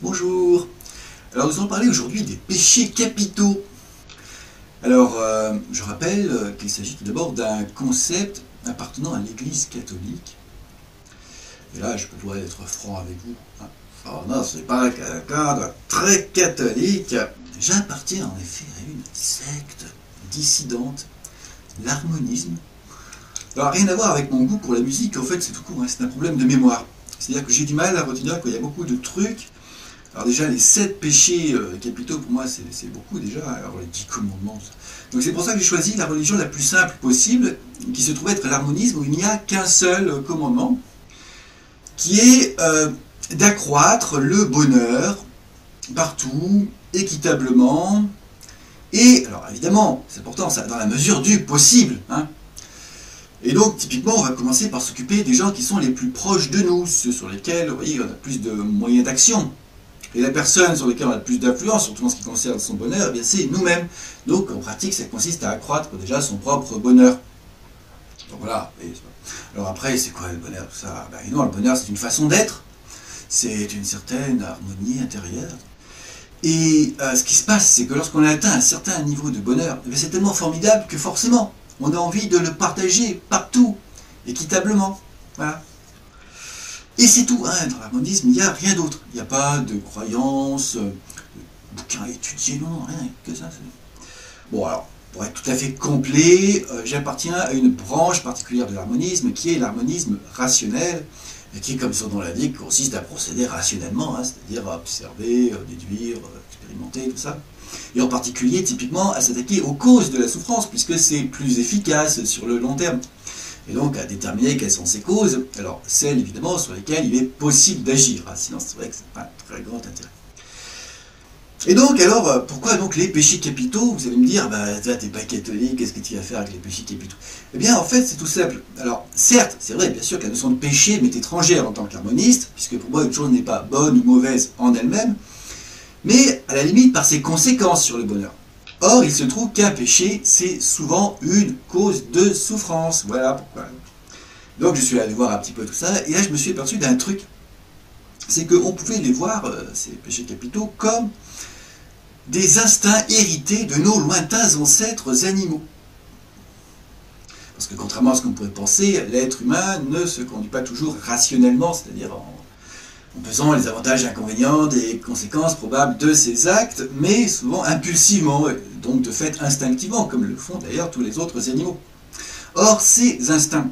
Bonjour. Alors nous allons parler aujourd'hui des péchés capitaux. Alors je rappelle qu'il s'agit tout d'abord d'un concept appartenant à l'Église catholique. Et là je peux être franc avec vous. Alors non, ce n'est pas quelqu'un de très catholique. J'appartiens en effet à une secte dissidente, l'harmonisme. Alors rien à voir avec mon goût pour la musique, en fait c'est tout court, c'est un problème de mémoire. C'est-à-dire que j'ai du mal à retenir qu'il y a beaucoup de trucs. Alors déjà, les 7 péchés capitaux, pour moi, c'est beaucoup déjà. Alors les 10 commandements. Donc c'est pour ça que j'ai choisi la religion la plus simple possible, qui se trouve être l'harmonisme, où il n'y a qu'un seul commandement, qui est d'accroître le bonheur partout, équitablement, et, alors évidemment, c'est important, ça, dans la mesure du possible. Et donc, typiquement, on va commencer par s'occuper des gens qui sont les plus proches de nous, ceux sur lesquels, vous voyez, on a plus de moyens d'action. Et la personne sur laquelle on a le plus d'influence, surtout en ce qui concerne son bonheur, eh bien c'est nous-mêmes. Donc en pratique, ça consiste à accroître déjà son propre bonheur. Donc voilà. Alors après, c'est quoi le bonheur, tout ça? Ben non, le bonheur, c'est une façon d'être. C'est une certaine harmonie intérieure. Et ce qui se passe, c'est que lorsqu'on a atteint un certain niveau de bonheur, eh c'est tellement formidable que forcément, on a envie de le partager partout, équitablement. Voilà. Et c'est tout, dans l'harmonisme, il n'y a rien d'autre. Il n'y a pas de croyance, de bouquins à étudier, non, rien que ça. Bon, alors, pour être tout à fait complet, j'appartiens à une branche particulière de l'harmonisme, qui est l'harmonisme rationnel, et qui, comme son nom l'indique, consiste à procéder rationnellement, c'est-à-dire à observer, déduire, expérimenter, tout ça. Et en particulier, typiquement, à s'attaquer aux causes de la souffrance, puisque c'est plus efficace sur le long terme. Et donc à déterminer quelles sont ces causes, alors celles évidemment sur lesquelles il est possible d'agir, sinon c'est vrai que c'est pas un très grand intérêt. Et donc alors, pourquoi donc les péchés capitaux? Vous allez me dire, toi t'es pas catholique, qu'est-ce que tu vas faire avec les péchés capitaux? Eh bien en fait c'est tout simple. Alors certes, c'est vrai bien sûr que la notion de péché m'est étrangère en tant qu'harmoniste, puisque pour moi une chose n'est pas bonne ou mauvaise en elle-même, mais à la limite par ses conséquences sur le bonheur. Or, il se trouve qu'un péché, c'est souvent une cause de souffrance. Voilà pourquoi. Donc, je suis allé voir un petit peu tout ça, et là, je me suis aperçu d'un truc. C'est qu'on pouvait les voir, ces péchés capitaux, comme des instincts hérités de nos lointains ancêtres animaux. Parce que, contrairement à ce qu'on pourrait penser, l'être humain ne se conduit pas toujours rationnellement, c'est-à-dire en pesant les avantages et inconvénients des conséquences probables de ses actes, mais souvent impulsivement, donc de fait instinctivement, comme le font d'ailleurs tous les autres animaux. Or, ces instincts,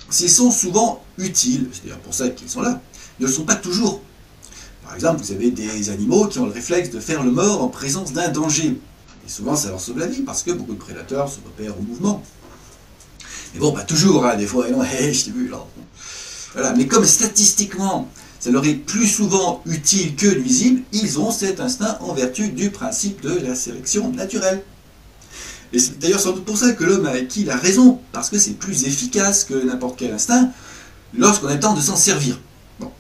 s'ils sont souvent utiles, c'est d'ailleurs pour ça qu'ils sont là, ne le sont pas toujours. Par exemple, vous avez des animaux qui ont le réflexe de faire le mort en présence d'un danger. Et souvent, ça leur sauve la vie, parce que beaucoup de prédateurs se repèrent au mouvement. Mais bon, pas toujours, des fois, non, je t'ai vu, là. Voilà, mais comme statistiquement, ça leur est plus souvent utile que nuisible, ils ont cet instinct en vertu du principe de la sélection naturelle. Et c'est d'ailleurs sans doute pour ça que l'homme a acquis la raison, parce que c'est plus efficace que n'importe quel instinct lorsqu'on a le temps de s'en servir. Bon.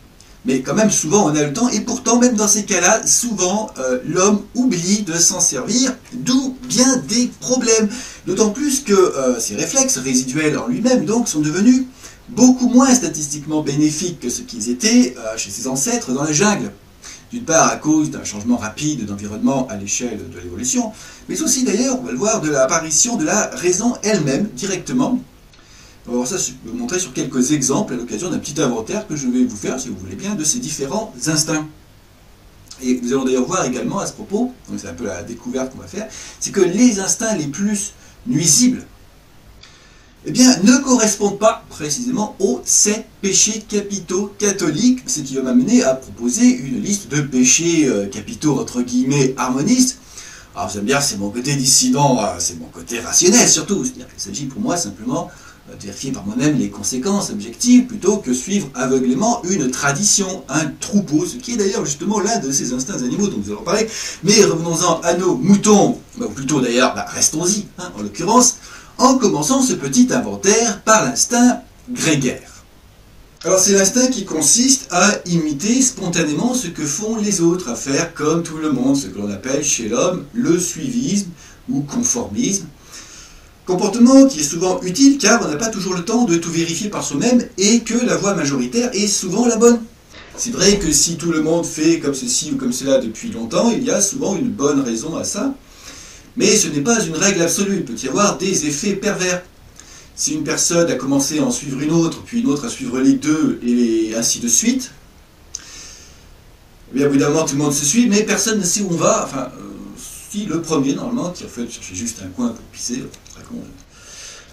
Mais quand même, souvent on a le temps, et pourtant, même dans ces cas-là, souvent l'homme oublie de s'en servir, d'où bien des problèmes. D'autant plus que ces réflexes résiduels en lui-même, donc, sont devenus beaucoup moins statistiquement bénéfiques que ce qu'ils étaient chez ses ancêtres dans la jungle. D'une part à cause d'un changement rapide d'environnement à l'échelle de l'évolution, mais aussi d'ailleurs, on va le voir, de l'apparition de la raison elle-même directement. On va voir ça, je vais vous montrer sur quelques exemples à l'occasion d'un petit inventaire que je vais vous faire, si vous voulez bien, de ces différents instincts. Et nous allons d'ailleurs voir également à ce propos, donc c'est un peu la découverte qu'on va faire, c'est que les instincts les plus nuisibles, eh bien, ne correspondent pas précisément aux 7 péchés capitaux catholiques, ce qui va m'amener à proposer une liste de péchés capitaux, entre guillemets, harmonistes. Alors vous allez me dire, c'est mon côté dissident, c'est mon côté rationnel surtout, c'est-à-dire qu'il s'agit pour moi simplement de vérifier par moi-même les conséquences objectives, plutôt que suivre aveuglément une tradition, un troupeau, ce qui est d'ailleurs justement l'un de ces instincts animaux dont nous allons parler. Mais revenons-en à nos moutons, ou plutôt d'ailleurs, restons-y, en l'occurrence, en commençant ce petit inventaire par l'instinct grégaire. Alors c'est l'instinct qui consiste à imiter spontanément ce que font les autres, à faire comme tout le monde, ce que l'on appelle chez l'homme le suivisme ou conformisme. Comportement qui est souvent utile car on n'a pas toujours le temps de tout vérifier par soi-même et que la voie majoritaire est souvent la bonne. C'est vrai que si tout le monde fait comme ceci ou comme cela depuis longtemps, il y a souvent une bonne raison à ça. Mais ce n'est pas une règle absolue, il peut y avoir des effets pervers. Si une personne a commencé à en suivre une autre, puis une autre à suivre les deux, et ainsi de suite, eh bien, au bout d'un moment, tout le monde se suit, mais personne ne sait où on va. Enfin, si le premier, normalement, qui en fait cherchait juste un coin pour pisser, très con.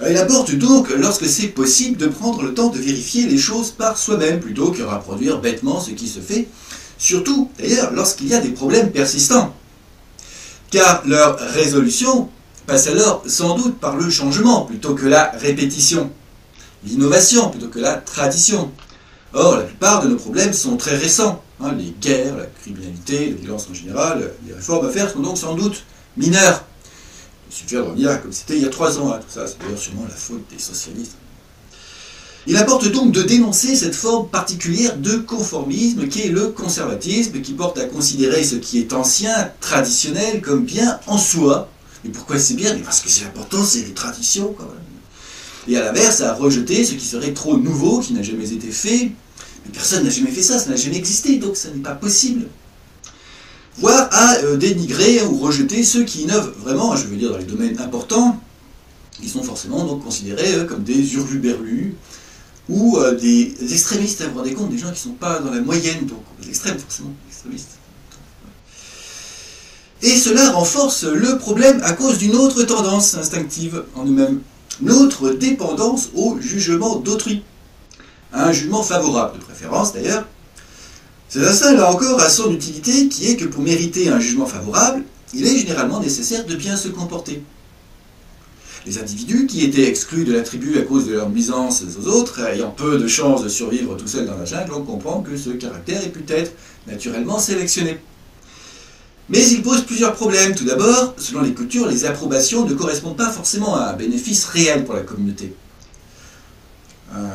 Il apporte donc, lorsque c'est possible, de prendre le temps de vérifier les choses par soi-même, plutôt que reproduire bêtement ce qui se fait, surtout, d'ailleurs, lorsqu'il y a des problèmes persistants. Car leur résolution passe alors sans doute par le changement, plutôt que la répétition, l'innovation, plutôt que la tradition. Or, la plupart de nos problèmes sont très récents. Les guerres, la criminalité, la violence en général, les réformes à faire sont donc sans doute mineures. Il suffit de revenir comme c'était il y a 3 ans. Tout ça, c'est d'ailleurs sûrement la faute des socialistes. Il importe donc de dénoncer cette forme particulière de conformisme qui est le conservatisme, qui porte à considérer ce qui est ancien, traditionnel, comme bien en soi. Et pourquoi c'est bien? Mais parce que c'est important, c'est les traditions, quoi. Et à l'inverse, à rejeter ce qui serait trop nouveau, qui n'a jamais été fait. Mais personne n'a jamais fait ça, ça n'a jamais existé, donc ça n'est pas possible. Voire à dénigrer ou rejeter ceux qui innovent vraiment, je veux dire dans les domaines importants, qui sont forcément donc considérés comme des hurluberlus ou des extrémistes. Vous vous rendez compte, des gens qui ne sont pas dans la moyenne, donc les extrêmes forcément, extrémistes. Et cela renforce le problème à cause d'une autre tendance instinctive en nous-mêmes, notre dépendance au jugement d'autrui. Un jugement favorable de préférence d'ailleurs. Cet instinct là encore a son utilité qui est que pour mériter un jugement favorable, il est généralement nécessaire de bien se comporter. Les individus qui étaient exclus de la tribu à cause de leur nuisance aux autres, ayant peu de chances de survivre tout seuls dans la jungle, on comprend que ce caractère est peut-être naturellement sélectionné. Mais il pose plusieurs problèmes. Tout d'abord, selon les cultures, les approbations ne correspondent pas forcément à un bénéfice réel pour la communauté.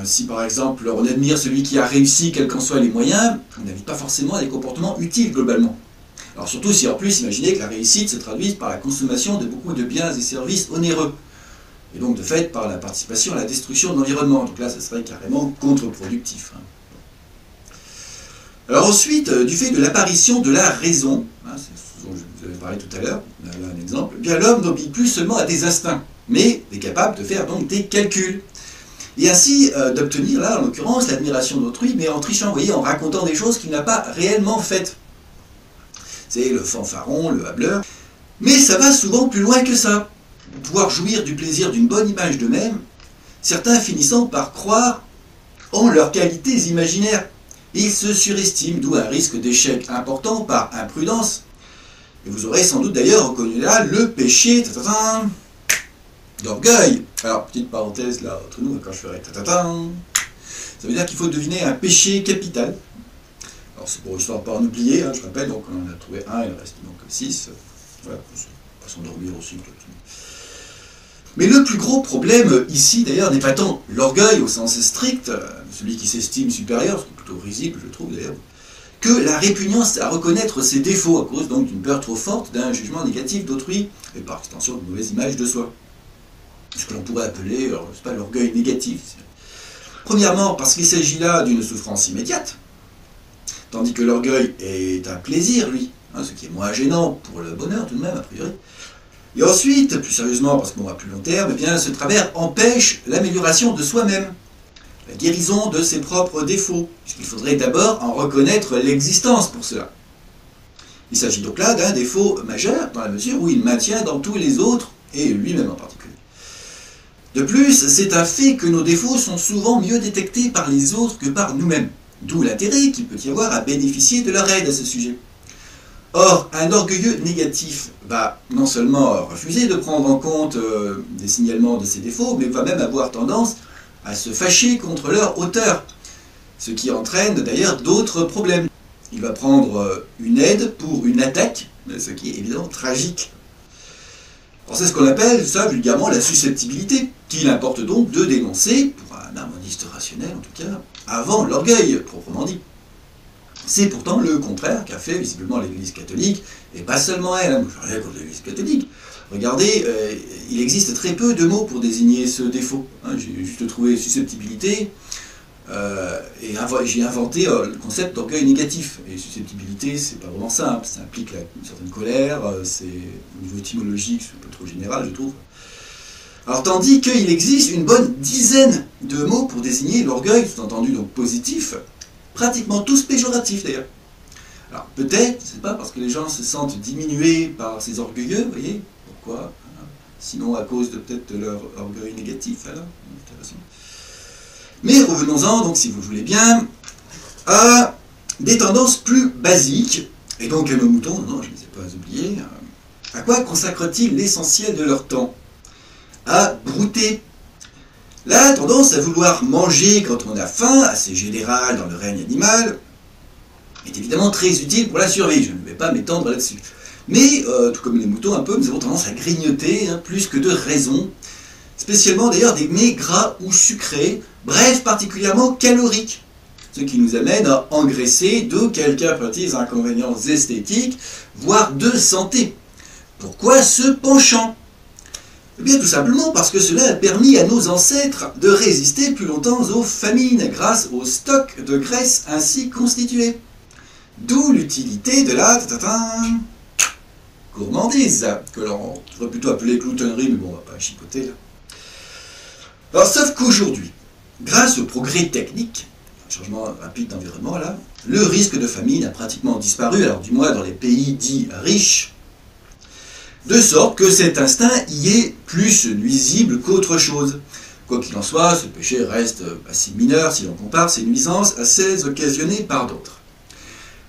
Si par exemple on admire celui qui a réussi, quels qu'en soient les moyens, on n'invite pas forcément à des comportements utiles globalement. Alors surtout si en plus, imaginez que la réussite se traduise par la consommation de beaucoup de biens et services onéreux, et donc de fait par la participation à la destruction de l'environnement. Donc là, ça serait carrément contre-productif. Alors ensuite, du fait de l'apparition de la raison, c'est ce dont je vous avais parlé tout à l'heure, là un exemple, bien l'homme n'obéit plus seulement à des instincts, mais est capable de faire donc des calculs. Et ainsi d'obtenir, là, en l'occurrence, l'admiration d'autrui, mais en trichant, vous voyez, en racontant des choses qu'il n'a pas réellement faites. C'est le fanfaron, le hableur. Mais ça va souvent plus loin que ça. Pour pouvoir jouir du plaisir d'une bonne image d'eux-mêmes, certains finissant par croire en leurs qualités imaginaires. Ils se surestiment, d'où un risque d'échec important par imprudence. Et vous aurez sans doute d'ailleurs reconnu là le péché d'orgueil. Alors, petite parenthèse là, entre nous, quand je ferai ça veut dire qu'il faut deviner un péché capital. Alors, c'est pour histoire de ne pas en oublier, je rappelle, donc on en a trouvé un, il en reste donc 6. Voilà, pas s'endormir aussi. Mais le plus gros problème ici, d'ailleurs, n'est pas tant l'orgueil au sens strict, celui qui s'estime supérieur, ce qui est plutôt risible, je trouve d'ailleurs, que la répugnance à reconnaître ses défauts à cause donc d'une peur trop forte d'un jugement négatif d'autrui, et par extension d'une mauvaise image de soi. Ce que l'on pourrait appeler, c'est pas l'orgueil négatif. Premièrement, parce qu'il s'agit là d'une souffrance immédiate, tandis que l'orgueil est un plaisir, lui, ce qui est moins gênant pour le bonheur tout de même, a priori. Et ensuite, plus sérieusement, parce qu'on va plus long terme, eh bien, ce travers empêche l'amélioration de soi-même, la guérison de ses propres défauts, puisqu'il faudrait d'abord en reconnaître l'existence pour cela. Il s'agit donc là d'un défaut majeur, dans la mesure où il maintient dans tous les autres, et lui-même en particulier. De plus, c'est un fait que nos défauts sont souvent mieux détectés par les autres que par nous-mêmes, d'où l'intérêt qu'il peut y avoir à bénéficier de leur aide à ce sujet. Or, un orgueilleux négatif va non seulement refuser de prendre en compte des signalements de ses défauts, mais va même avoir tendance à se fâcher contre leur auteur, ce qui entraîne d'ailleurs d'autres problèmes. Il va prendre une aide pour une attaque, ce qui est évidemment tragique. Alors c'est ce qu'on appelle, ça vulgairement, la susceptibilité, qu'il importe donc de dénoncer, pour un harmoniste rationnel en tout cas, avant l'orgueil, proprement dit. C'est pourtant le contraire qu'a fait visiblement l'Église catholique, et pas seulement elle, je n'ai rien contre l'Église catholique. Regardez, il existe très peu de mots pour désigner ce défaut. J'ai juste trouvé susceptibilité, Et j'ai inventé le concept d'orgueil négatif. Et susceptibilité, c'est pas vraiment simple. Ça implique une certaine colère, c'est au niveau étymologique, c'est un peu trop général, je trouve. Alors, tandis qu'il existe une bonne dizaine de mots pour désigner l'orgueil, sous-entendu donc positif, pratiquement tous péjoratifs d'ailleurs. Alors, peut-être, je sais pas, parce que les gens se sentent diminués par ces orgueilleux, vous voyez, pourquoi? Sinon, à cause de peut-être de leur orgueil négatif, alors, intéressant. Mais revenons-en, donc, si vous voulez bien, à des tendances plus basiques, et donc à nos moutons, non, je ne les ai pas oubliés. À quoi consacrent-ils l'essentiel de leur temps? À brouter. La tendance à vouloir manger quand on a faim, assez générale dans le règne animal, est évidemment très utile pour la survie, je ne vais pas m'étendre là-dessus. Mais, tout comme les moutons un peu, nous avons tendance à grignoter, plus que de raison, spécialement d'ailleurs des mets gras ou sucrés, bref, particulièrement caloriques, ce qui nous amène à engraisser, d'où quelques petits inconvénients esthétiques, voire de santé. Pourquoi ce penchant? Eh bien tout simplement parce que cela a permis à nos ancêtres de résister plus longtemps aux famines grâce aux stocks de graisse ainsi constitués. D'où l'utilité de la gourmandise, que l'on devrait plutôt appeler gloutonnerie, mais bon, on va pas chipoter là. Alors, sauf qu'aujourd'hui, grâce au progrès technique, un changement rapide d'environnement là, le risque de famine a pratiquement disparu, alors du moins dans les pays dits riches, de sorte que cet instinct y est plus nuisible qu'autre chose. Quoi qu'il en soit, ce péché reste assez mineur si l'on compare ses nuisances à celles occasionnées par d'autres.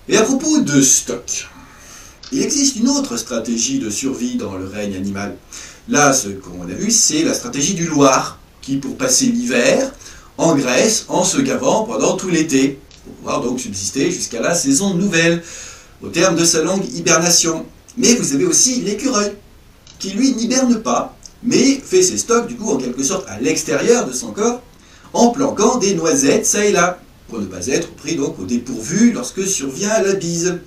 Et à propos de stock, il existe une autre stratégie de survie dans le règne animal. Là, ce qu'on a vu, c'est la stratégie du loir, qui, pour passer l'hiver, engraisse en se gavant pendant tout l'été, pour pouvoir donc subsister jusqu'à la saison nouvelle, au terme de sa longue hibernation. Mais vous avez aussi l'écureuil, qui lui n'hiberne pas, mais fait ses stocks du coup en quelque sorte à l'extérieur de son corps, en planquant des noisettes ça et là, pour ne pas être pris donc au dépourvu lorsque survient la bise.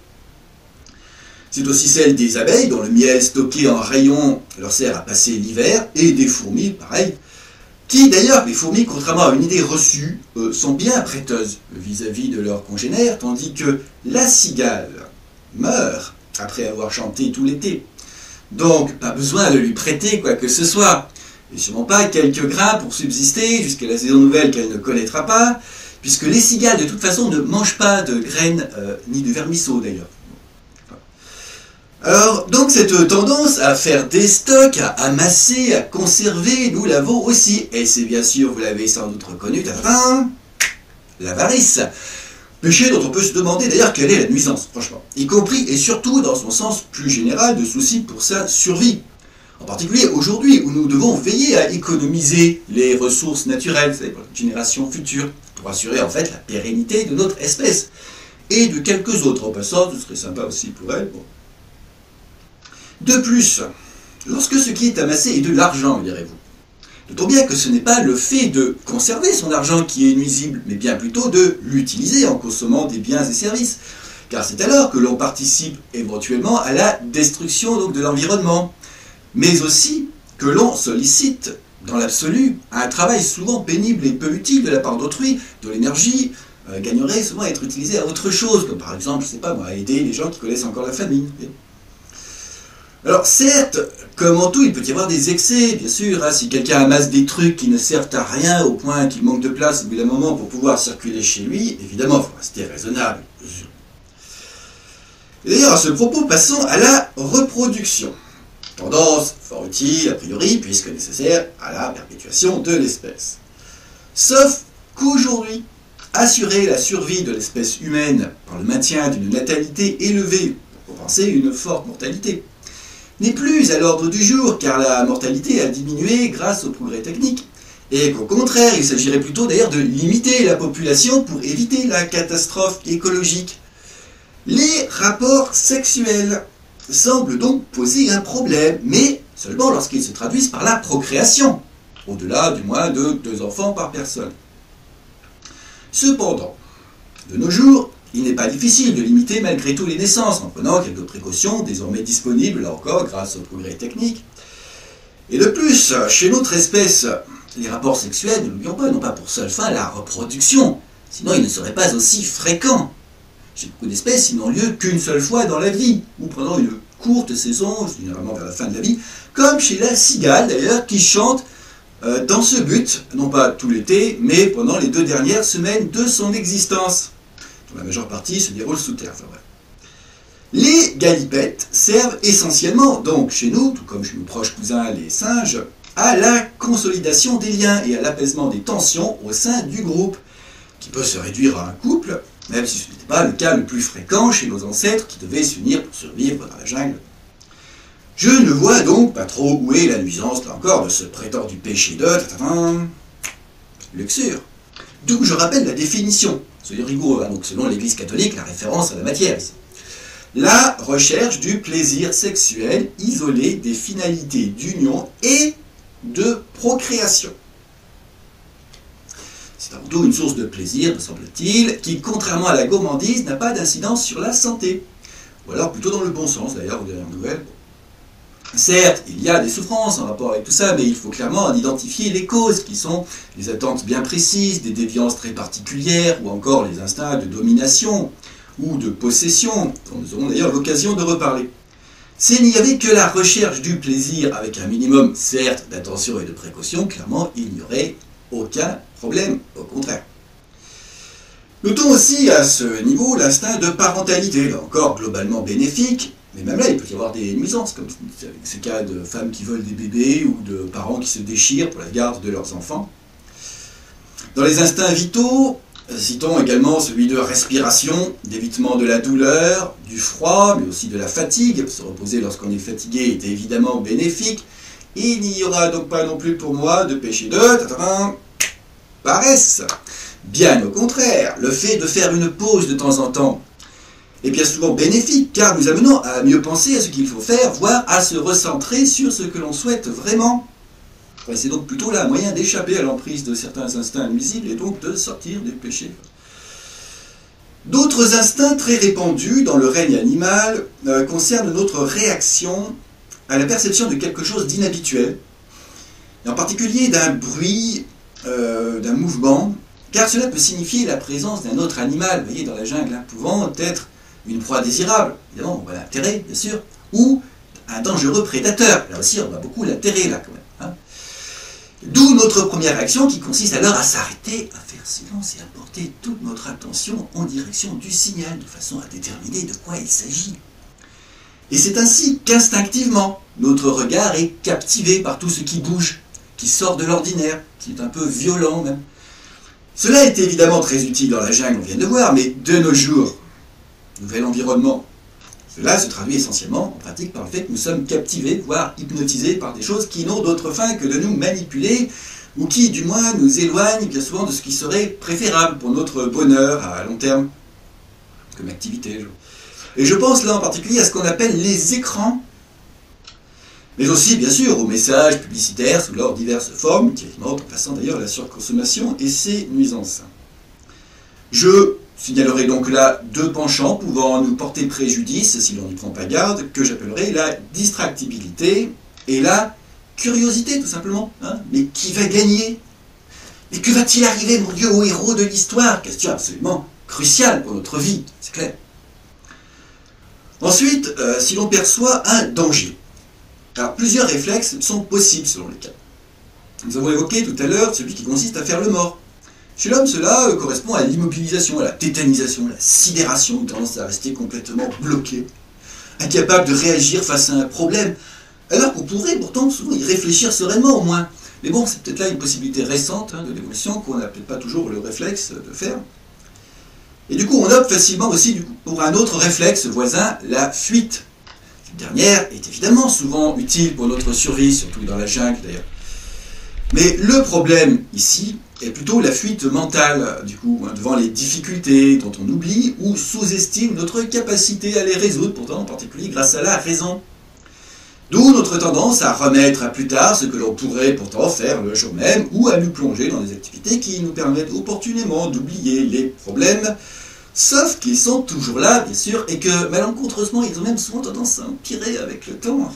C'est aussi celle des abeilles, dont le miel stocké en rayon leur sert à passer l'hiver, et des fourmis, pareil, qui d'ailleurs, les fourmis, contrairement à une idée reçue, sont bien prêteuses vis-à-vis de leurs congénères, tandis que la cigale meurt après avoir chanté tout l'été. Donc, pas besoin de lui prêter quoi que ce soit, et sûrement pas quelques grains pour subsister jusqu'à la saison nouvelle qu'elle ne connaîtra pas, puisque les cigales, de toute façon, ne mangent pas de graines, ni de vermisseaux d'ailleurs. Alors, donc cette tendance à faire des stocks, à amasser, à conserver, nous l'avons aussi. Et c'est bien sûr, vous l'avez sans doute reconnu, l'avarice. Péché dont on peut se demander d'ailleurs quelle est la nuisance, franchement. Y compris et surtout dans son sens plus général de souci pour sa survie. En particulier aujourd'hui où nous devons veiller à économiser les ressources naturelles, vous savez, pour les générations futures, pour assurer en fait la pérennité de notre espèce. Et de quelques autres en passant, ce serait sympa aussi pour elles. Bon. De plus, lorsque ce qui est amassé est de l'argent, direz-vous, notons bien que ce n'est pas le fait de conserver son argent qui est nuisible, mais bien plutôt de l'utiliser en consommant des biens et services. Car c'est alors que l'on participe éventuellement à la destruction donc, de l'environnement, mais aussi que l'on sollicite, dans l'absolu, un travail souvent pénible et peu utile de la part d'autrui, dont l'énergie gagnerait souvent à être utilisée à autre chose, comme par exemple, je ne sais pas moi, à aider les gens qui connaissent encore la famine. Alors certes, comme en tout, il peut y avoir des excès, bien sûr, si quelqu'un amasse des trucs qui ne servent à rien au point qu'il manque de place au bout d'un moment pour pouvoir circuler chez lui, évidemment, il faut rester raisonnable. Et d'ailleurs, à ce propos, passons à la reproduction. Tendance fort utile, a priori, puisque nécessaire à la perpétuation de l'espèce. Sauf qu'aujourd'hui, assurer la survie de l'espèce humaine par le maintien d'une natalité élevée pour compenser une forte mortalité, n'est plus à l'ordre du jour, car la mortalité a diminué grâce au progrès technique, et qu'au contraire, il s'agirait plutôt d'ailleurs de limiter la population pour éviter la catastrophe écologique. Les rapports sexuels semblent donc poser un problème, mais seulement lorsqu'ils se traduisent par la procréation, au-delà du moins de 2 enfants par personne. Cependant, de nos jours, il n'est pas difficile de limiter malgré tout les naissances, en prenant quelques précautions désormais disponibles, là encore, grâce au progrès technique. Et de plus, chez notre espèce, les rapports sexuels, ne l'oublions pas, n'ont pas pour seule fin la reproduction, Sinon, ils ne seraient pas aussi fréquents. Chez beaucoup d'espèces, ils n'ont lieu qu'une seule fois dans la vie, ou pendant une courte saison, généralement vers la fin de la vie, comme chez la cigale d'ailleurs, qui chante dans ce but, non pas tout l'été, mais pendant les 2 dernières semaines de son existence, dont la majeure partie se déroule sous terre. Les galipettes servent essentiellement, donc chez nous, tout comme chez nos proches cousins les singes, à la consolidation des liens et à l'apaisement des tensions au sein du groupe, qui peut se réduire à un couple, même si ce n'était pas le cas le plus fréquent chez nos ancêtres qui devaient s'unir pour survivre dans la jungle. Je ne vois donc pas trop où est la nuisance, là encore, de ce prétendu péché de luxure. D'où je rappelle la définition, soyez rigoureux, donc selon l'Église catholique, la référence à la matière ici. La recherche du plaisir sexuel isolé des finalités d'union et de procréation. C'est avant tout une source de plaisir, me semble-t-il, qui, contrairement à la gourmandise, n'a pas d'incidence sur la santé. Ou alors plutôt dans le bon sens, d'ailleurs, aux dernières nouvelles. Certes, il y a des souffrances en rapport avec tout ça, mais il faut clairement en identifier les causes, qui sont les attentes bien précises, des déviances très particulières, ou encore les instincts de domination ou de possession, dont nous aurons d'ailleurs l'occasion de reparler. S'il n'y avait que la recherche du plaisir avec un minimum, certes, d'attention et de précaution, clairement, il n'y aurait aucun problème, au contraire. Notons aussi à ce niveau l'instinct de parentalité, là encore globalement bénéfique, mais même là il peut y avoir des nuisances, comme avec ces cas de femmes qui veulent des bébés ou de parents qui se déchirent pour la garde de leurs enfants. Dans les instincts vitaux, citons également celui de respiration, d'évitement de la douleur, du froid, mais aussi de la fatigue. Se reposer lorsqu'on est fatigué est évidemment bénéfique. Il n'y aura donc pas non plus pour moi de péché de paresse. Bien au contraire, le fait de faire une pause de temps en temps est bien souvent bénéfique, car nous amenons à mieux penser à ce qu'il faut faire, voire à se recentrer sur ce que l'on souhaite vraiment. C'est donc plutôt là un moyen d'échapper à l'emprise de certains instincts nuisibles et donc de sortir du péché. D'autres instincts très répandus dans le règne animal concernent notre réaction à la perception de quelque chose d'inhabituel, et en particulier d'un bruit, d'un mouvement, car cela peut signifier la présence d'un autre animal, vous voyez, dans la jungle, pouvant être une proie désirable, évidemment, on va l'atterrer, bien sûr, ou un dangereux prédateur. Là aussi, on va beaucoup l'atterrer, là, quand même. D'où notre première réaction qui consiste alors à s'arrêter, à faire silence et à porter toute notre attention en direction du signal, de façon à déterminer de quoi il s'agit. Et c'est ainsi qu'instinctivement, notre regard est captivé par tout ce qui bouge, qui sort de l'ordinaire, qui est un peu violent même. Cela est évidemment très utile dans la jungle, on vient de voir, mais de nos jours, nouvel environnement, cela se traduit essentiellement en pratique par le fait que nous sommes captivés, voire hypnotisés par des choses qui n'ont d'autre fin que de nous manipuler, ou qui, du moins, nous éloignent bien souvent de ce qui serait préférable pour notre bonheur à long terme, comme activité. Et je pense là en particulier à ce qu'on appelle les écrans, mais aussi, bien sûr, aux messages publicitaires sous leurs diverses formes, qui alimentent en passant d'ailleurs la surconsommation et ses nuisances. Je signalerai donc là 2 penchants pouvant nous porter préjudice si l'on n'y prend pas garde, que j'appellerai la distractibilité et la curiosité, tout simplement. Mais qui va gagner? Mais que va-t-il arriver, mon Dieu, au héros de l'histoire? Question absolument cruciale pour notre vie, c'est clair. Ensuite, si l'on perçoit un danger. Alors, plusieurs réflexes sont possibles selon les cas. Nous avons évoqué tout à l'heure celui qui consiste à faire le mort. Chez l'homme, cela correspond à l'immobilisation, à la tétanisation, à la sidération, une tendance à rester complètement bloqué, incapable de réagir face à un problème, alors qu'on pourrait pourtant souvent y réfléchir sereinement au moins. Mais bon, c'est peut-être là une possibilité récente de l'évolution qu'on n'a peut-être pas toujours le réflexe de faire. Et du coup, on opte facilement aussi pour un autre réflexe voisin, la fuite. Cette dernière est évidemment souvent utile pour notre survie, surtout dans la jungle d'ailleurs. Mais le problème ici est plutôt la fuite mentale, du coup, devant les difficultés dont on oublie ou sous-estime notre capacité à les résoudre, pourtant en particulier grâce à la raison. D'où notre tendance à remettre à plus tard ce que l'on pourrait pourtant faire le jour même, ou à nous plonger dans des activités qui nous permettent opportunément d'oublier les problèmes, sauf qu'ils sont toujours là, bien sûr, et que malencontreusement, ils ont même souvent tendance à empirer avec le temps.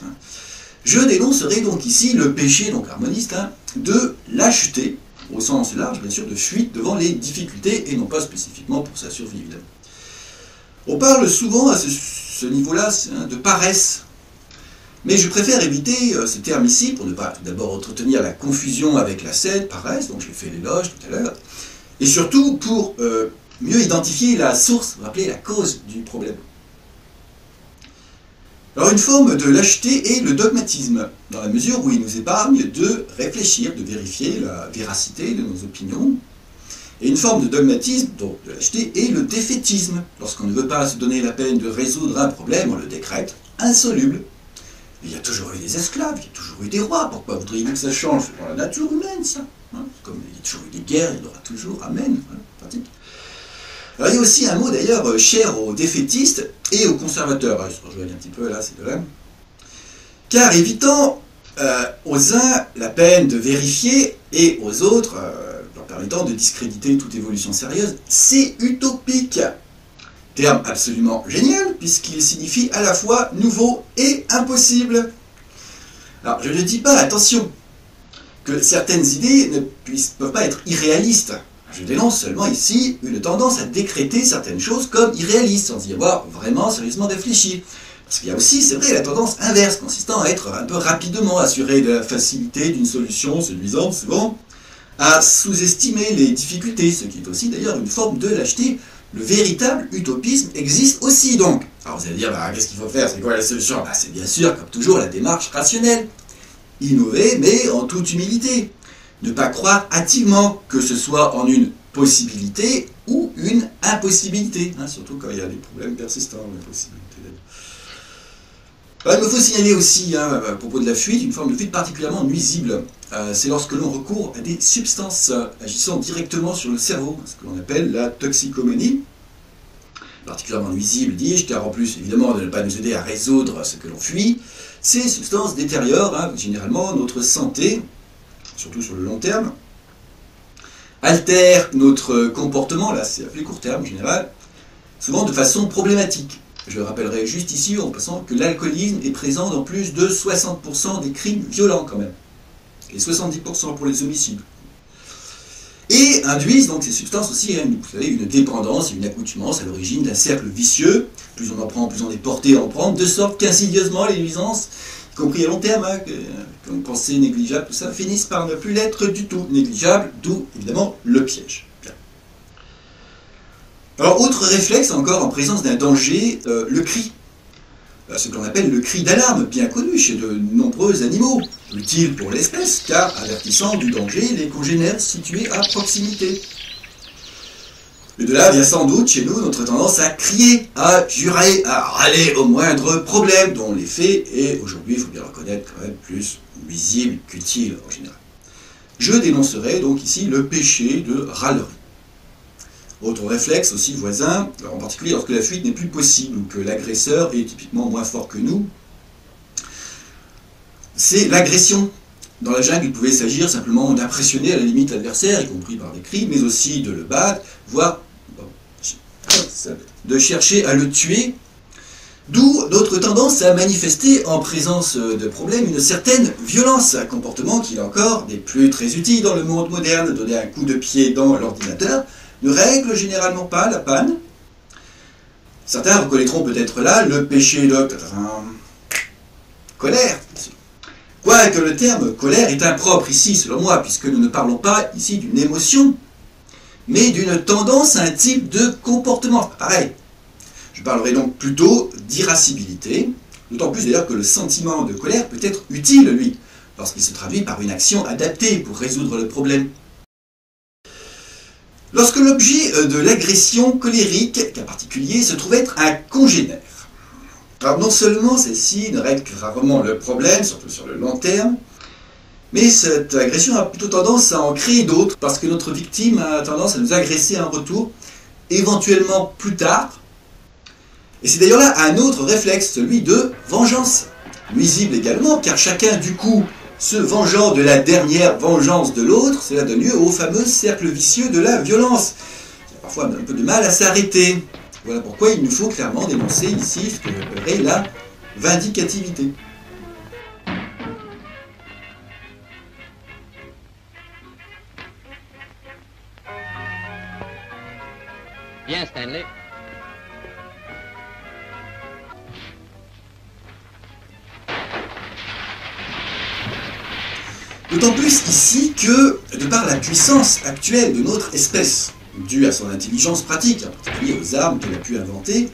Je dénoncerai donc ici le péché donc harmoniste de lâcheté, au sens large, bien sûr, de fuite devant les difficultés, et non pas spécifiquement pour sa survie, évidemment. On parle souvent à ce niveau-là de paresse, mais je préfère éviter ce terme ici pour ne pas tout d'abord entretenir la confusion avec la scène, paresse, donc je l'ai fait l'éloge tout à l'heure, et surtout pour mieux identifier la source, vous rappelez, la cause du problème. Alors une forme de lâcheté est le dogmatisme, dans la mesure où il nous épargne de réfléchir, de vérifier la véracité de nos opinions. Et une forme de dogmatisme, donc de lâcheté, est le défaitisme. Lorsqu'on ne veut pas se donner la peine de résoudre un problème, on le décrète insoluble. Il y a toujours eu des esclaves, il y a toujours eu des rois, pourquoi voudriez-vous que ça change? C'est dans la nature humaine, ça. Hein, comme il y a toujours eu des guerres, il y en aura toujours, amen. Voilà, pratique. Alors, il y a aussi un mot d'ailleurs cher aux défaitistes et aux conservateurs. Je rejoigne un petit peu là, ces deux-là. Car évitant aux uns la peine de vérifier et aux autres leur permettant de discréditer toute évolution sérieuse, c'est utopique. Terme absolument génial puisqu'il signifie à la fois nouveau et impossible. Alors je ne dis pas, attention, que certaines idées ne peuvent pas être irréalistes. Je dénonce seulement ici une tendance à décréter certaines choses comme irréalistes, sans y avoir vraiment sérieusement réfléchi. Parce qu'il y a aussi, c'est vrai, la tendance inverse, consistant à être un peu rapidement assuré de la facilité d'une solution séduisante, souvent, à sous-estimer les difficultés, ce qui est aussi d'ailleurs une forme de lâcheté. Le véritable utopisme existe aussi donc. Alors vous allez dire, qu'est-ce qu'il faut faire? C'est quoi la solution? C'est bien sûr, comme toujours, la démarche rationnelle. Innover, mais en toute humilité. Ne pas croire hâtivement que ce soit en une possibilité ou une impossibilité, surtout quand il y a des problèmes persistants, l'impossibilité. Il me faut signaler aussi, à propos de la fuite, une forme de fuite particulièrement nuisible. C'est lorsque l'on recourt à des substances agissant directement sur le cerveau, ce que l'on appelle la toxicomanie. Particulièrement nuisible, dis-je, car en plus, évidemment, de ne pas nous aider à résoudre ce que l'on fuit, ces substances détériorent généralement notre santé, surtout sur le long terme, altèrent notre comportement, là c'est à plus court terme en général, souvent de façon problématique. Je rappellerai juste ici en passant que l'alcoolisme est présent dans plus de 60% des crimes violents quand même, et 70% pour les homicides. Et induisent donc ces substances aussi, vous savez, une dépendance et une accoutumance à l'origine d'un cercle vicieux. Plus on en prend, plus on est porté à en prendre, de sorte qu'insidieusement les nuisances, y compris à long terme, comme pensée négligeable, tout ça, finissent par ne plus l'être du tout négligeable, d'où évidemment le piège. Bien. Alors, autre réflexe encore en présence d'un danger, le cri. Ce que l'on appelle le cri d'alarme, bien connu chez de nombreux animaux, utile pour l'espèce, car avertissant du danger les congénères situés à proximité. Et de là vient sans doute chez nous notre tendance à crier, à jurer, à râler au moindre problème, dont l'effet est aujourd'hui, il faut bien le reconnaître, quand même plus nuisible qu'utile en général. Je dénoncerai donc ici le péché de râlerie. Autre réflexe aussi voisin, en particulier lorsque la fuite n'est plus possible ou que l'agresseur est typiquement moins fort que nous, c'est l'agression. Dans la jungle, il pouvait s'agir simplement d'impressionner à la limite l'adversaire, y compris par des cris, mais aussi de le battre, voire de chercher à le tuer. D'où notre tendance à manifester en présence de problèmes une certaine violence, un comportement qui, là encore, n'est plus très utile dans le monde moderne. Donner un coup de pied dans l'ordinateur ne règle généralement pas la panne. Certains reconnaîtront peut-être là le péché de colère. Quoique le terme colère est impropre ici, selon moi, puisque nous ne parlons pas ici d'une émotion, mais d'une tendance à un type de comportement. Pareil. Je parlerai donc plutôt d'irascibilité, d'autant plus d'ailleurs que le sentiment de colère peut être utile, lui, lorsqu'il se traduit par une action adaptée pour résoudre le problème. Lorsque l'objet de l'agression colérique, cas particulier, se trouve être un congénère. Alors non seulement celle-ci ne règle que rarement le problème, surtout sur le long terme, mais cette agression a plutôt tendance à en créer d'autres, parce que notre victime a tendance à nous agresser en retour, éventuellement plus tard. Et c'est d'ailleurs là un autre réflexe, celui de vengeance. Nuisible également, car chacun du coup se vengeant de la dernière vengeance de l'autre, cela donne lieu au fameux cercle vicieux de la violence, qui a parfois un peu de mal à s'arrêter. Voilà pourquoi il nous faut clairement dénoncer ici ce que j'appellerais la vindicativité. bien, Stanley. D'autant plus ici que, de par la puissance actuelle de notre espèce, due à son intelligence pratique, en particulier aux armes qu'elle a pu inventer,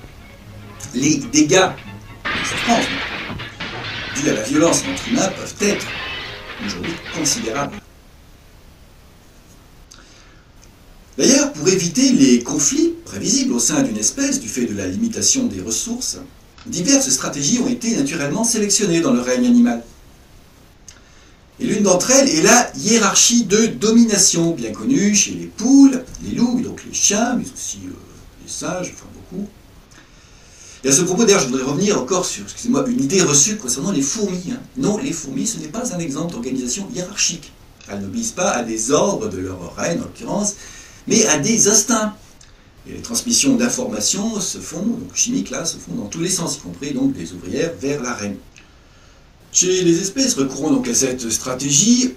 les dégâts, les souffrances, dus à la violence entre humains peuvent être aujourd'hui considérables. D'ailleurs, pour éviter les conflits prévisibles au sein d'une espèce du fait de la limitation des ressources, diverses stratégies ont été naturellement sélectionnées dans le règne animal. Et l'une d'entre elles est la hiérarchie de domination, bien connue chez les poules, les loups, donc les chiens, mais aussi les singes, enfin beaucoup. Et à ce propos, d'ailleurs, je voudrais revenir encore sur, excusez-moi, une idée reçue concernant les fourmis. Non, les fourmis, ce n'est pas un exemple d'organisation hiérarchique. Elles n'obéissent pas à des ordres de leur reine, en l'occurrence, mais à des instincts. Et les transmissions d'informations se font, donc chimiques là, se font dans tous les sens, y compris donc des ouvrières vers la reine. Chez les espèces recourant donc à cette stratégie,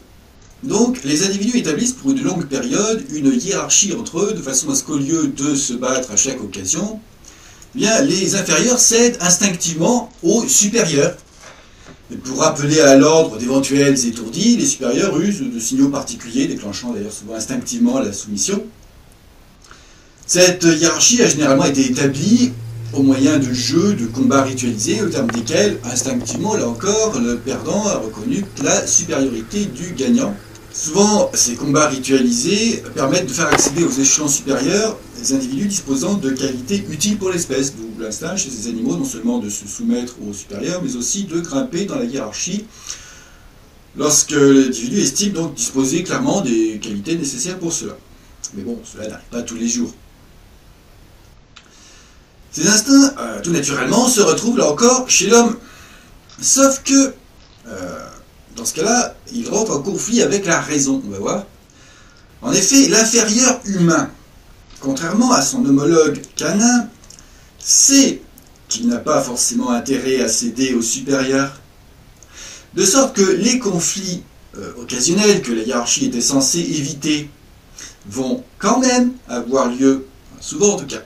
donc les individus établissent pour une longue période une hiérarchie entre eux, de façon à ce qu'au lieu de se battre à chaque occasion, eh bien, les inférieurs cèdent instinctivement aux supérieurs. Et pour rappeler à l'ordre d'éventuels étourdis, les supérieurs usent de signaux particuliers, déclenchant d'ailleurs souvent instinctivement la soumission. Cette hiérarchie a généralement été établie au moyen de jeux, de combats ritualisés, au terme desquels, instinctivement, là encore, le perdant a reconnu la supériorité du gagnant. Souvent, ces combats ritualisés permettent de faire accéder aux échelons supérieurs des individus disposant de qualités utiles pour l'espèce, d'où l'instinct chez ces animaux non seulement de se soumettre aux supérieurs, mais aussi de grimper dans la hiérarchie lorsque l'individu estime donc disposer clairement des qualités nécessaires pour cela. Mais bon, cela n'arrive pas tous les jours. Ces instincts, tout naturellement, se retrouvent là encore chez l'homme. Sauf que, dans ce cas-là, ils rentrent en conflit avec la raison, on va voir. En effet, l'inférieur humain, contrairement à son homologue canin, sait qu'il n'a pas forcément intérêt à céder au supérieur. De sorte que les conflits occasionnels que la hiérarchie était censée éviter vont quand même avoir lieu, souvent en tout cas.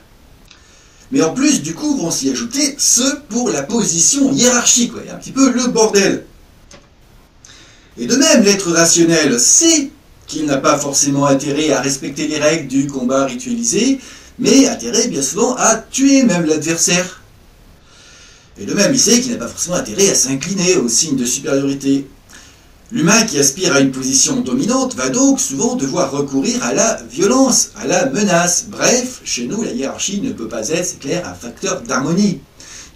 Mais en plus, du coup, vont s'y ajouter ceux pour la position hiérarchique, un petit peu le bordel. Et de même, l'être rationnel sait qu'il n'a pas forcément intérêt à respecter les règles du combat ritualisé, mais intérêt bien souvent à tuer même l'adversaire. Et de même, il sait qu'il n'a pas forcément intérêt à s'incliner aux signes de supériorité. L'humain qui aspire à une position dominante va donc souvent devoir recourir à la violence, à la menace. Bref, chez nous, la hiérarchie ne peut pas être, c'est clair, un facteur d'harmonie,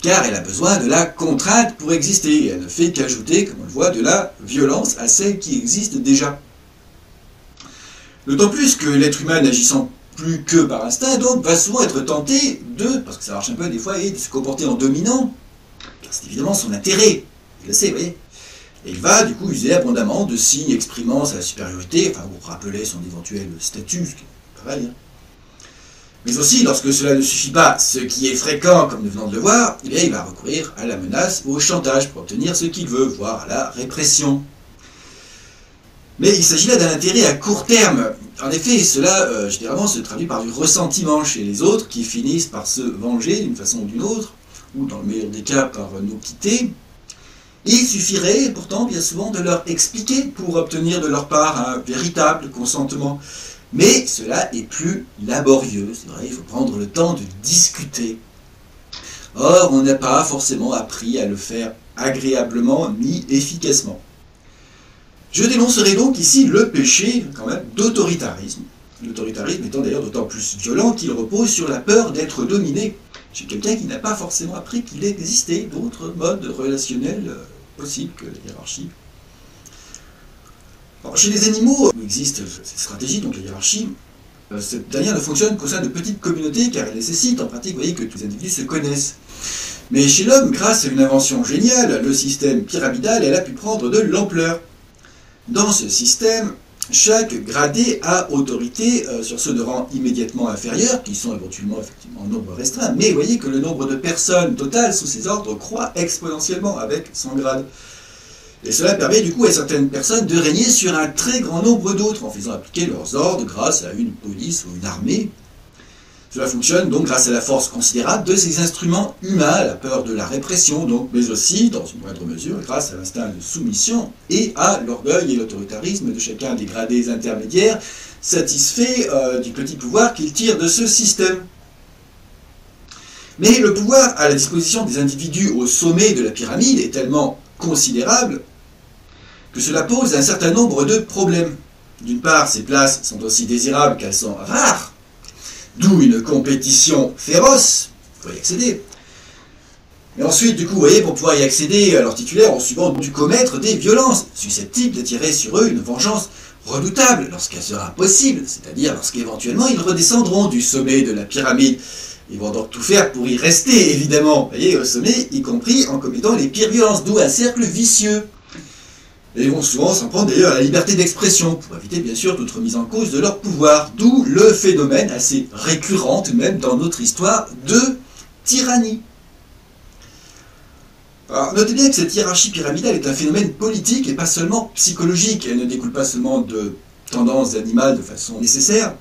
car elle a besoin de la contrainte pour exister, et elle ne fait qu'ajouter, comme on le voit, de la violence à celle qui existe déjà. D'autant plus que l'être humain n'agissant plus que par instinct, donc, va souvent être tenté de, parce que ça marche un peu des fois, de se comporter en dominant, car c'est évidemment son intérêt, il le sait, vous voyez. Et il va du coup user abondamment de signes exprimant sa supériorité, enfin pour rappeler son éventuel statut, ce qui est pas mal. Mais aussi, lorsque cela ne suffit pas, ce qui est fréquent, comme nous venons de le voir, eh bien, il va recourir à la menace ou au chantage pour obtenir ce qu'il veut, voire à la répression. Mais il s'agit là d'un intérêt à court terme. En effet, cela généralement se traduit par du ressentiment chez les autres qui finissent par se venger d'une façon ou d'une autre, ou dans le meilleur des cas par nous quitter. Il suffirait pourtant bien souvent de leur expliquer pour obtenir de leur part un véritable consentement. Mais cela est plus laborieux, c'est vrai, il faut prendre le temps de discuter. Or, on n'a pas forcément appris à le faire agréablement ni efficacement. Je dénoncerai donc ici le péché, quand même, d'autoritarisme. L'autoritarisme étant d'ailleurs d'autant plus violent qu'il repose sur la peur d'être dominé. Chez quelqu'un qui n'a pas forcément appris qu'il existait d'autres modes relationnels possibles que la hiérarchie. Alors, chez les animaux, où existe cette stratégie, donc la hiérarchie, cette dernière ne fonctionne qu'au sein de petites communautés, car elle nécessite en pratique, vous voyez, que tous les individus se connaissent. Mais chez l'homme, grâce à une invention géniale, le système pyramidal, elle a pu prendre de l'ampleur. Dans ce système, chaque gradé a autorité sur ceux de rang immédiatement inférieur, qui sont éventuellement effectivement en nombre restreint, mais vous voyez que le nombre de personnes totales sous ces ordres croît exponentiellement avec son grade. Et cela permet du coup à certaines personnes de régner sur un très grand nombre d'autres, en faisant appliquer leurs ordres grâce à une police ou une armée. Cela fonctionne donc grâce à la force considérable de ces instruments humains, la peur de la répression donc, mais aussi, dans une moindre mesure, grâce à l'instinct de soumission et à l'orgueil et l'autoritarisme de chacun des gradés intermédiaires, satisfait du petit pouvoir qu'il tire de ce système. Mais le pouvoir à la disposition des individus au sommet de la pyramide est tellement considérable que cela pose un certain nombre de problèmes. D'une part, ces places sont aussi désirables qu'elles sont rares, d'où une compétition féroce pour y accéder. Et ensuite, du coup, vous voyez, pour pouvoir y accéder, leurs titulaires ont souvent dû commettre des violences, susceptibles d'attirer sur eux une vengeance redoutable lorsqu'elle sera possible, c'est-à-dire lorsqu'éventuellement ils redescendront du sommet de la pyramide. Ils vont donc tout faire pour y rester, évidemment, vous voyez, au sommet, y compris en commettant les pires violences, d'où un cercle vicieux. Et ils vont souvent s'en prendre d'ailleurs à la liberté d'expression, pour éviter bien sûr toute remise en cause de leur pouvoir, d'où le phénomène assez récurrent même dans notre histoire de tyrannie. Alors, notez bien que cette hiérarchie pyramidale est un phénomène politique et pas seulement psychologique. Elle ne découle pas seulement de tendances animales de façon nécessaire,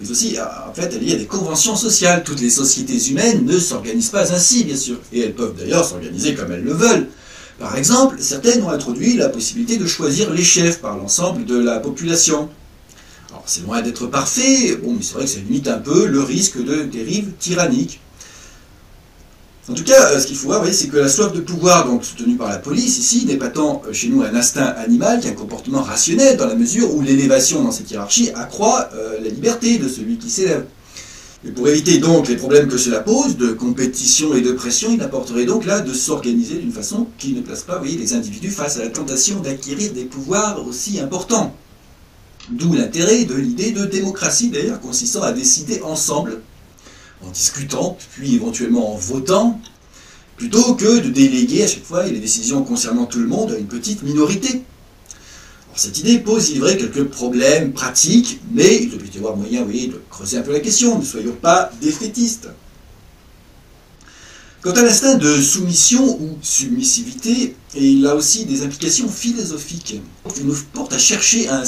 mais aussi, en fait, elle est liée à des conventions sociales. Toutes les sociétés humaines ne s'organisent pas ainsi, bien sûr, et elles peuvent d'ailleurs s'organiser comme elles le veulent. Par exemple, certaines ont introduit la possibilité de choisir les chefs par l'ensemble de la population. Alors, c'est loin d'être parfait, bon, mais c'est vrai que ça limite un peu le risque de dérive tyrannique. En tout cas, ce qu'il faut voir, c'est que la soif de pouvoir, donc soutenue par la police, ici, n'est pas tant chez nous un instinct animal qu'un comportement rationnel, dans la mesure où l'élévation dans cette hiérarchie accroît la liberté de celui qui s'élève. Et pour éviter donc les problèmes que cela pose, de compétition et de pression, il importerait donc là de s'organiser d'une façon qui ne place pas, les individus face à la tentation d'acquérir des pouvoirs aussi importants. D'où l'intérêt de l'idée de démocratie, d'ailleurs, consistant à décider ensemble, en discutant, puis éventuellement en votant, plutôt que de déléguer à chaque fois les décisions concernant tout le monde à une petite minorité. Alors, cette idée pose, il est vrai, quelques problèmes pratiques, mais il doit y avoir moyen, de creuser un peu la question, ne soyons pas défaitistes. Quant à l'instinct de soumission ou submissivité, il a aussi des implications philosophiques. Il nous porte à chercher un